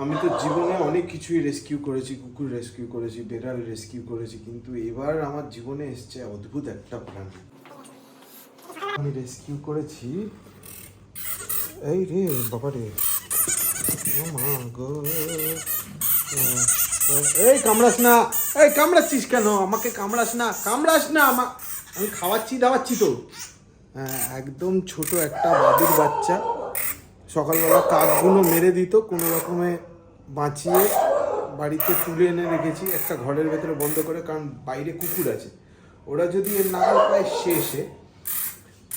আমি তো জীবনে অনেক কিছুই রেস্কিউ করেছি, কুকুর রেস্কিউ করেছি, বেড়াল রেস্কিউ করেছি, কিন্তু এবার আমার জীবনে এসছে অদ্ভুত একটা প্রাণী। আমি রেস্কিউ করেছি, এই রে বাবা রে, ও মা গো, এই কামড়াস না, এই কামড়াচ্ছিস কেন? আমাকে কামড়াস না, কামড়াস না, আমি খাওয়াচ্ছি দাওয়াচ্ছি তো। হ্যাঁ, একদম ছোট একটা বাদুর বাচ্চা, সকালবেলা কাকগুলো মেরে দিত, কোনো রকমে বাঁচিয়ে বাড়িতে তুলে এনে রেখেছি একটা ঘরের ভেতরে বন্ধ করে, কারণ বাইরে কুকুর আছে, ওরা যদি এর নাগাল পায় শেষে।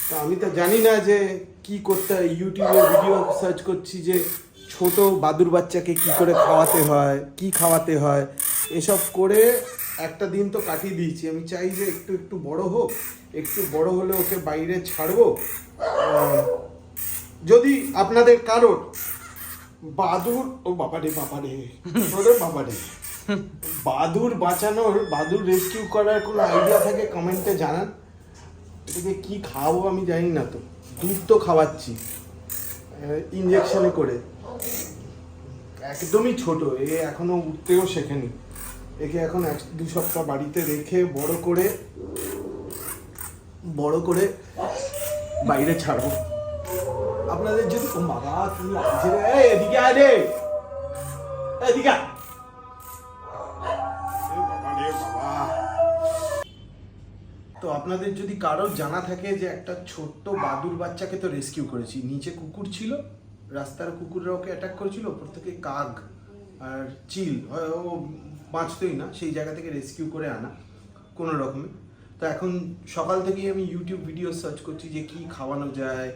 তো আমি তো জানি না যে কি করতে হয়, ইউটিউবে ভিডিও সার্চ করছি যে ছোট বাদুর বাচ্চাকে কি করে খাওয়াতে হয়, কি খাওয়াতে হয়, এসব করে একটা দিন তো কাটিয়ে দিয়েছি। আমি চাই যে একটু একটু বড় হোক, একটু বড় হলে ওকে বাইরে ছাড়বো। যদি আপনাদের কারোর বাদুর, ও বাবারে বাবারে, ওরে বাবারে, বাদুর বাঁচানোর, বাদুর রেস্কিউ করার কোনো আইডিয়া থাকে কমেন্টে জানান। এটাকে কি খাওয়াবো আমি জানি না, তো দুধ তো খাওয়াচ্ছি ইঞ্জেকশনে করে, একদমই ছোট, এ এখনো উঠতেও শেখেনি। একে এখন 1-2 সপ্তাহ বাড়িতে রেখে বড় করে বাইরে ছাড়বো। আপনাদের যদি, ও বাবা তুমি আসছে রে, এদিকে আয় রে, এদিকে আয়। তো আপনাদের যদি কারোর জানা থাকে যে একটা ছোট্ট বাদুর বাচ্চাকে তো রেস্কিউ করেছি, নিচে কুকুর ছিল, রাস্তার কুকুররা ওকে অ্যাটাক করেছিল, ওপর থেকে কাক আর চিল, ও বাঁচতই না, সেই জায়গা থেকে রেস্কিউ করে আনা কোনো রকমে। তো এখন সকাল থেকেই আমি ইউটিউব ভিডিও সার্চ করছি যে কি খাওয়ানো যায়,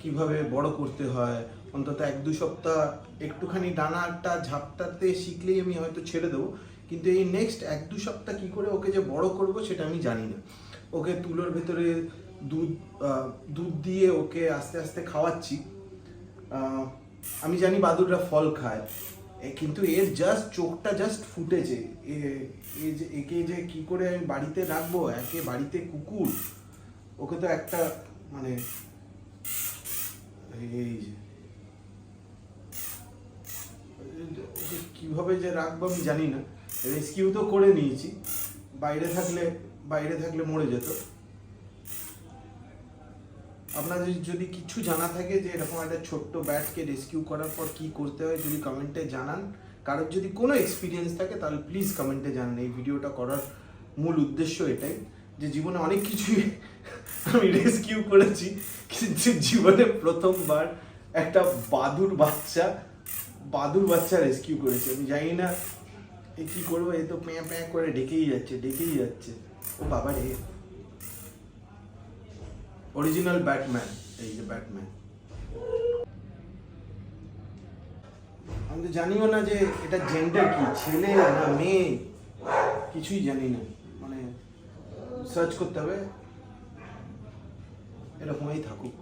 কিভাবে বড় করতে হয়। অন্তত 1-2 সপ্তাহ একটুখানি ডানাটা ঝাপটাতে শিখলেই আমি হয়তো ছেড়ে দেবো, কিন্তু এই নেক্সট 1-2 সপ্তাহ কী করে ওকে যে বড় করব সেটা আমি জানি না। ওকে তুলোর ভেতরে দুধ দিয়ে ওকে আস্তে আস্তে খাওয়াচ্ছি। আমি জানি বাদুড়রা ফল খায়, কিন্তু এর জাস্ট চোখটা জাস্ট ফুটেছে। একে যে কি করে আমি বাড়িতে রাখবো, একে বাড়িতে কুকুর, ওকে তো একটা মানে এই যে ওকে কিভাবে যে রাখবো আমি জানি না। রেস্কিউ তো করে নিয়েছি, বাইরে থাকলে মরে যেত। আপনাদের যদি কিছু জানা থাকে যে এরকম একটা ছোট্ট ব্যাটকে রেস্কিউ করার পর কি করতে হয়, যদি কমেন্টে জানান। কারোর যদি কোনো এক্সপিরিয়েন্স থাকে তাহলে প্লিজ কমেন্টে জানান। এই ভিডিওটা করার মূল উদ্দেশ্য এটাই যে জীবনে অনেক কিছুই আমি রেস্কিউ করেছি, কিন্তু জীবনে প্রথমবার একটা বাদুর বাচ্চা রেস্কিউ করেছি। আমি জানি না এ কী করবো, এ তো প্যাঁ প্যাঁ করে ডেকেই যাচ্ছে। ও বাবা রে, অরিজিনাল ব্যাটম্যান, এই যে ব্যাটম্যান। আমি তো জানিও না যে এটা জেন্ডার কি, ছেলে না মেয়ে, কিছুই জানি না, মানে সার্চ করতে হবে। এরকমই থাকুক।